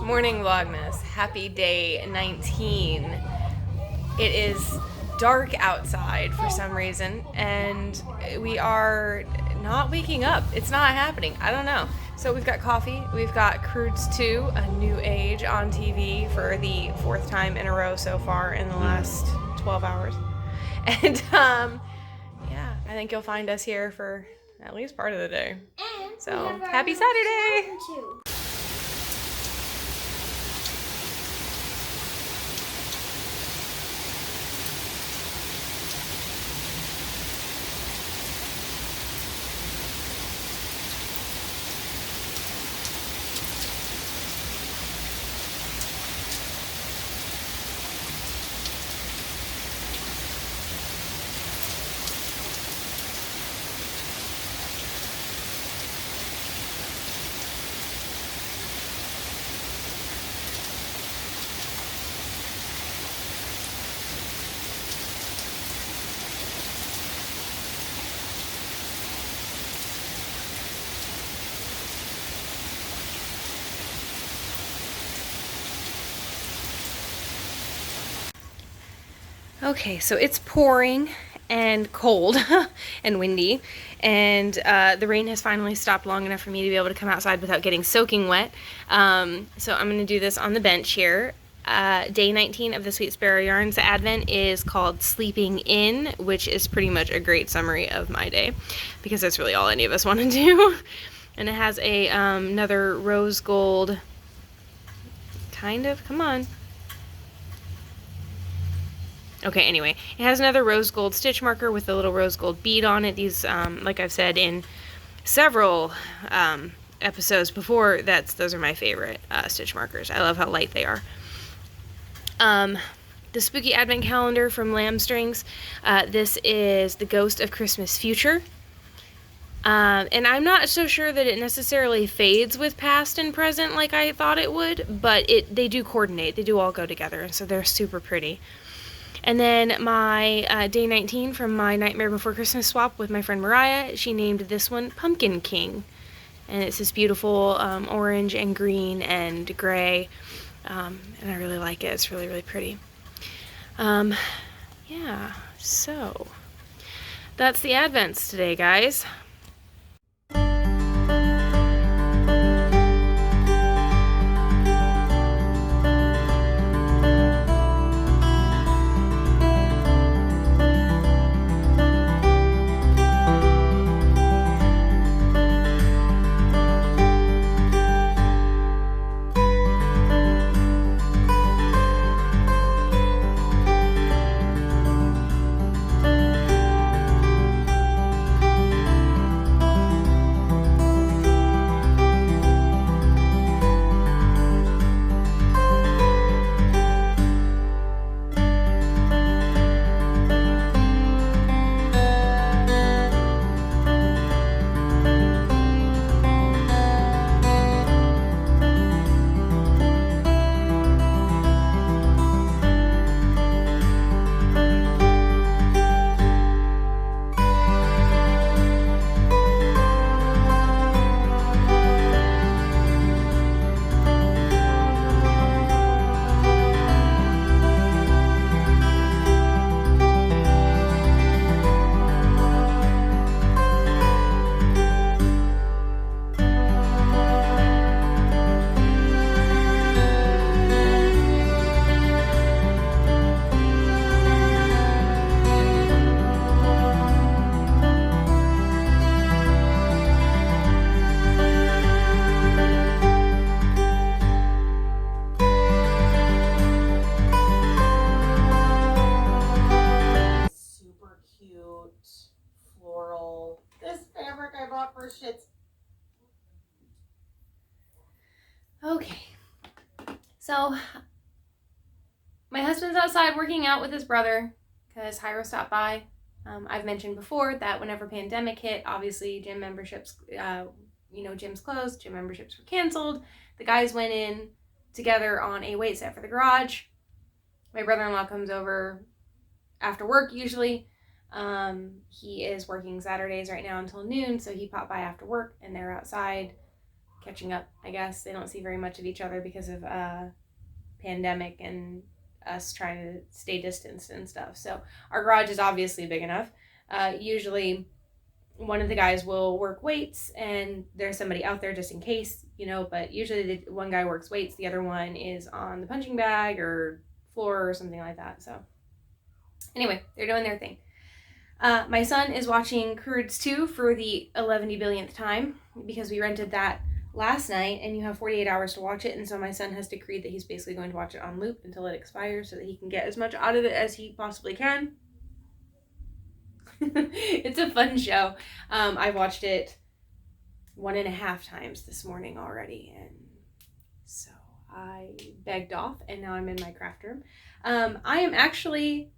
Morning Vlogmas, happy day 19. It is dark outside for some reason and we are not waking up. It's not happening. I don't know. So we've got coffee. We've got Croods 2, a new age on TV for the 4th time in a row so far in the last 12 hours. And yeah, I think you'll find us here for at least part of the day. So happy Saturday! Okay, so it's pouring and cold and windy, and the rain has finally stopped long enough for me to be able to come outside without getting soaking wet. So I'm going to do this on the bench here. Day 19 of the Sweet Sparrow Yarns Advent is called Sleeping In, which is pretty much a great summary of my day, because that's really all any of us want to do. And it has a another rose gold, come on. Okay, anyway, it has another rose gold stitch marker with a little rose gold bead on it. These, like I've said in several episodes before, those are my favorite stitch markers. I love how light they are. The Spooky Advent Calendar from Lamb Strings. This is the Ghost of Christmas Future. And I'm not so sure that it necessarily fades with past and present like I thought it would, but they do coordinate. They do all go together, and so they're super pretty. And then my day 19 from my Nightmare Before Christmas swap with my friend Mariah, she named this one Pumpkin King. And it's this beautiful orange and green and gray, and I really like it. It's really, really pretty. Yeah, so that's the Advents today, guys. out for shits. Okay. So, my husband's outside working out with his brother because Hyro stopped by. I've mentioned before that whenever pandemic hit, obviously gym memberships, gyms closed, gym memberships were canceled. The guys went in together on a weight set for the garage. My brother-in-law comes over after work usually. He is working Saturdays right now until noon, so he popped by after work and they're outside catching up, I guess. They don't see very much of each other because of pandemic and us trying to stay distanced and stuff. So our garage is obviously big enough. Usually one of the guys will work weights and there's somebody out there just in case, but usually the one guy works weights, the other one is on the punching bag or floor or something like that. So anyway, they're doing their thing. My son is watching Croods 2 for the 11 billionth time because we rented that last night and you have 48 hours to watch it, and so my son has decreed that he's basically going to watch it on loop until it expires so that he can get as much out of it as he possibly can. It's a fun show. I watched it 1.5 times this morning already, and so I begged off and now I'm in my craft room. I am actually,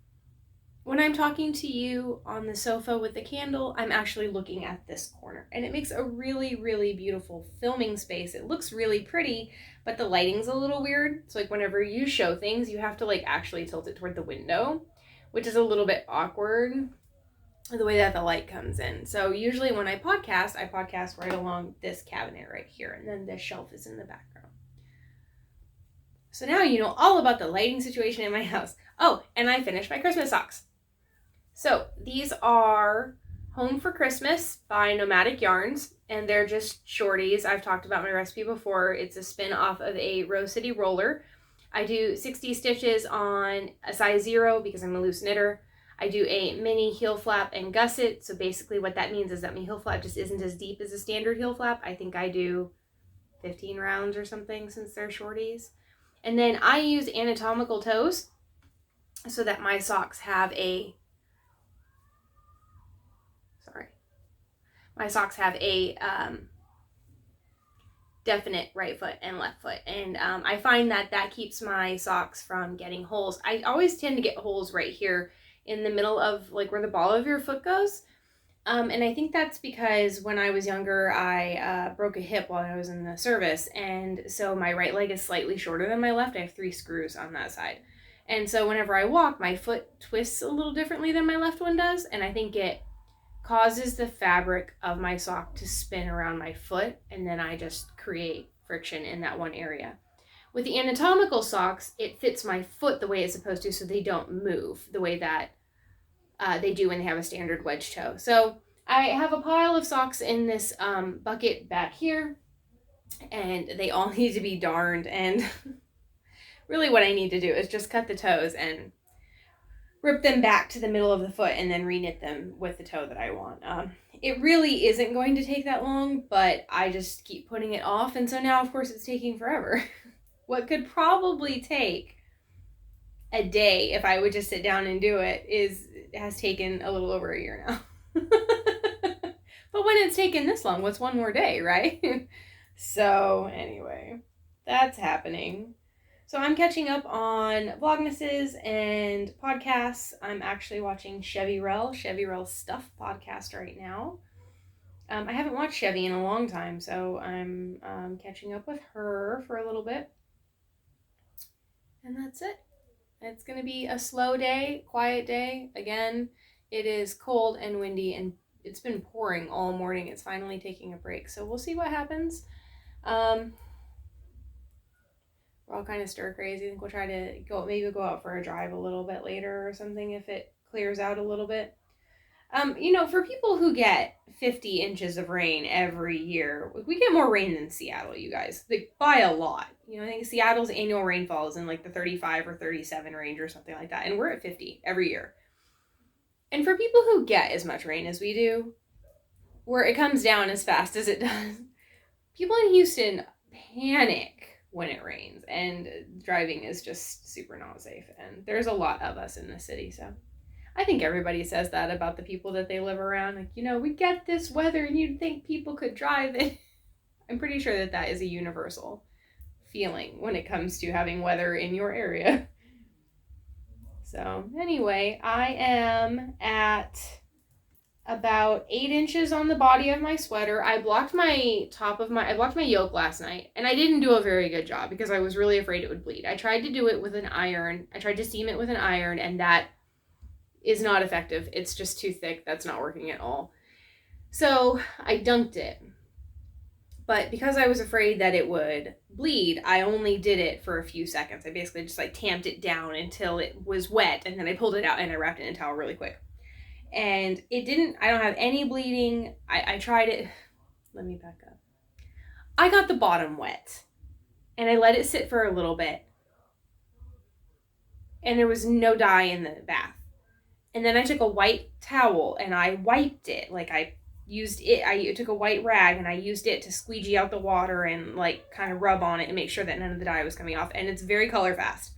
when I'm talking to you on the sofa with the candle, I'm actually looking at this corner. And it makes a really, really beautiful filming space. It looks really pretty, but the lighting's a little weird. So like whenever you show things, you have to like actually tilt it toward the window, which is a little bit awkward, the way that the light comes in. So usually when I podcast right along this cabinet right here. And then this shelf is in the background. So now you know all about the lighting situation in my house. Oh, and I finished my Christmas socks. So these are Home for Christmas by Nomadic Yarns, and they're just shorties. I've talked about my recipe before. It's a spin off of a Rose City roller. I do 60 stitches on a size 0 because I'm a loose knitter. I do a mini heel flap and gusset. So basically what that means is that my heel flap just isn't as deep as a standard heel flap. I think I do 15 rounds or something since they're shorties. And then I use anatomical toes so that my socks have a definite right foot and left foot. And I find that keeps my socks from getting holes. I always tend to get holes right here in the middle of like where the ball of your foot goes. And I think that's because when I was younger, I broke a hip while I was in the service. And so my right leg is slightly shorter than my left. I have 3 screws on that side. And so whenever I walk, my foot twists a little differently than my left one does. And I think it causes the fabric of my sock to spin around my foot, and then I just create friction in that one area. With the anatomical socks, it fits my foot the way it's supposed to, so they don't move the way that they do when they have a standard wedge toe. So I have a pile of socks in this bucket back here, and they all need to be darned, and really what I need to do is just cut the toes and rip them back to the middle of the foot and then reknit them with the toe that I want. It really isn't going to take that long, but I just keep putting it off, and so now of course it's taking forever. What could probably take a day if I would just sit down and do it has taken a little over a year now. But when it's taken this long, what's one more day, right? So anyway, that's happening. So I'm catching up on Vlogmases and podcasts. I'm actually watching Chevy Rell's Stuff podcast right now. I haven't watched Chevy in a long time, so I'm catching up with her for a little bit. And that's it. It's going to be a slow day, quiet day. Again, it is cold and windy, and it's been pouring all morning. It's finally taking a break, so we'll see what happens. We're all kind of stir crazy. I think we'll try to go out for a drive a little bit later or something if it clears out a little bit. For people who get 50 inches of rain every year, we get more rain than Seattle, you guys. Like, by a lot. I think Seattle's annual rainfall is in like the 35 or 37 range or something like that. And we're at 50 every year. And for people who get as much rain as we do, where it comes down as fast as it does, people in Houston panic when it rains, and driving is just super not safe, and there's a lot of us in the city, so I think everybody says that about the people that they live around. Like, you know, we get this weather and you'd think people could drive it. I'm pretty sure that that is a universal feeling when it comes to having weather in your area. So anyway, I am at about 8 inches on the body of my sweater. I blocked my yoke last night, and I didn't do a very good job because I was really afraid it would bleed. I tried to do it with an iron. I tried to seam it with an iron, and that is not effective. It's just too thick. That's not working at all. So I dunked it. But because I was afraid that it would bleed, I only did it for a few seconds. I basically just like tamped it down until it was wet, and then I pulled it out and I wrapped it in a towel really quick. And it didn't, I don't have any bleeding. I tried it. Let me back up. I got the bottom wet and I let it sit for a little bit. And there was no dye in the bath. And then I took a white towel and I wiped it. Like I took a white rag and I used it to squeegee out the water and like kind of rub on it and make sure that none of the dye was coming off. And it's very color fast.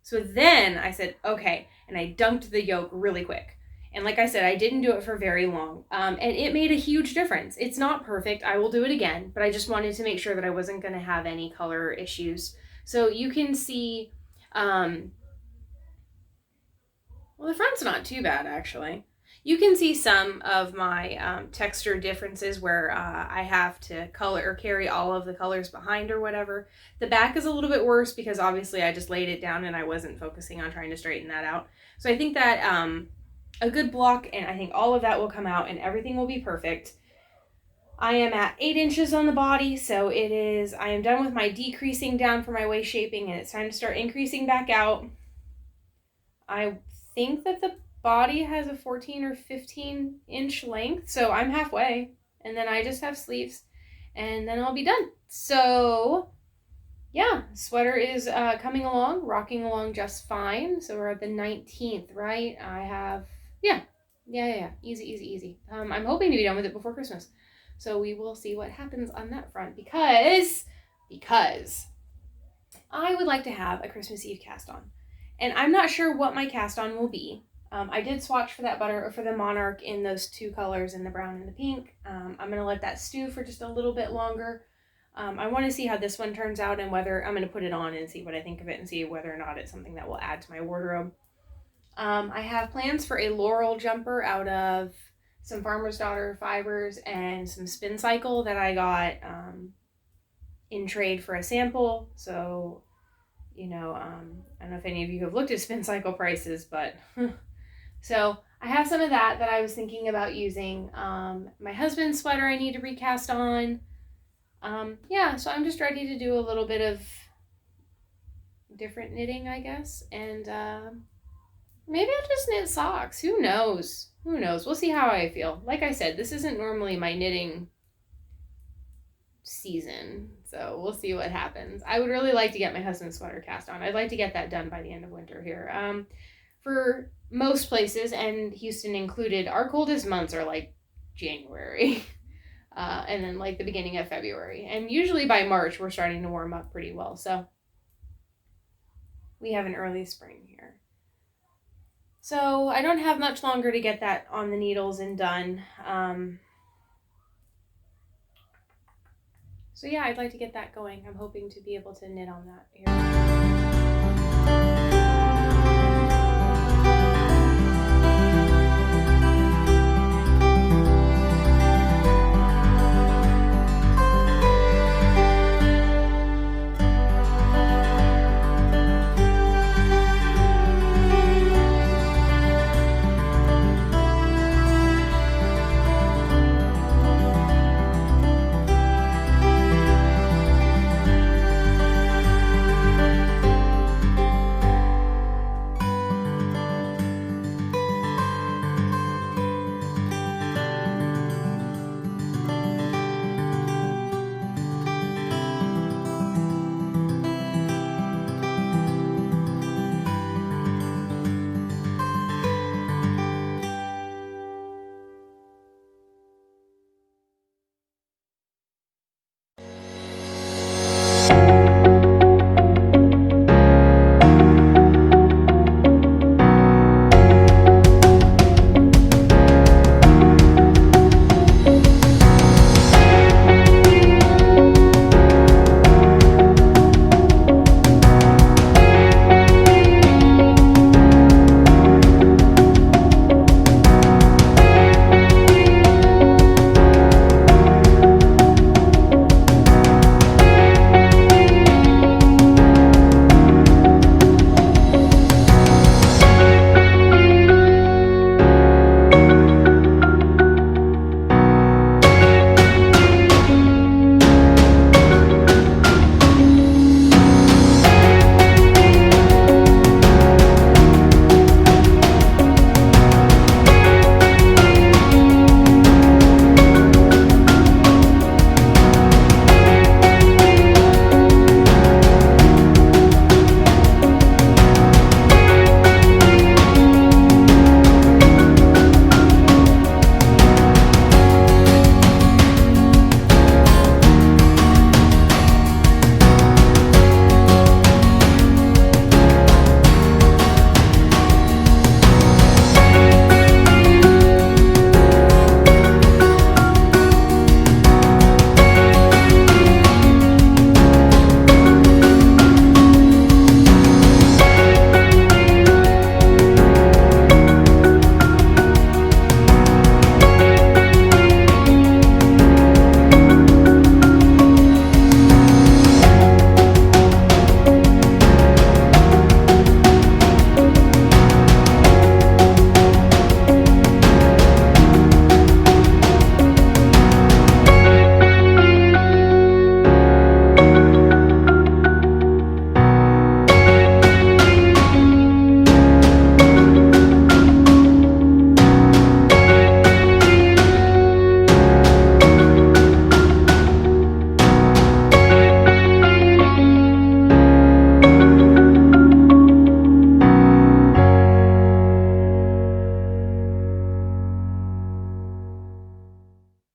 So then I said, okay. And I dunked the yolk really quick. And like I said, I didn't do it for very long. And it made a huge difference. It's not perfect. I will do it again. But I just wanted to make sure that I wasn't going to have any color issues. So you can see, well, the front's not too bad, actually. You can see some of my texture differences where I have to color or carry all of the colors behind or whatever. The back is a little bit worse because obviously I just laid it down and I wasn't focusing on trying to straighten that out. So I think that a good block, and I think all of that will come out and everything will be perfect. I am at 8 inches on the body, so I am done with my decreasing down for my waist shaping, and it's time to start increasing back out. I think that the body has a 14 or 15 inch length, so I'm halfway, and then I just have sleeves, and then I'll be done. So yeah, sweater is coming along, rocking along just fine. So we're at the 19th, right? I have, yeah, easy. I'm hoping to be done with it before Christmas. So we will see what happens on that front because I would like to have a Christmas Eve cast on. And I'm not sure what my cast on will be. I did swatch for the Monarch in those two colors, in the brown and the pink. I'm going to let that stew for just a little bit longer. I want to see how this one turns out and whether I'm going to put it on and see what I think of it and see whether or not it's something that will add to my wardrobe. I have plans for a Laurel jumper out of some Farmer's Daughter fibers and some Spin Cycle that I got in trade for a sample. So, you know, I don't know if any of you have looked at Spin Cycle prices, but so I have some of that I was thinking about using. My husband's sweater I need to recast on. Yeah, so I'm just ready to do a little bit of different knitting, I guess. And maybe I'll just knit socks. Who knows? We'll see how I feel. Like I said, this isn't normally my knitting season, so we'll see what happens. I would really like to get my husband's sweater cast on. I'd like to get that done by the end of winter here. For most places, and Houston included, our coldest months are like January. And then like the beginning of February. And usually by March, we're starting to warm up pretty well. So we have an early spring here. So I don't have much longer to get that on the needles and done. So yeah, I'd like to get that going. I'm hoping to be able to knit on that here.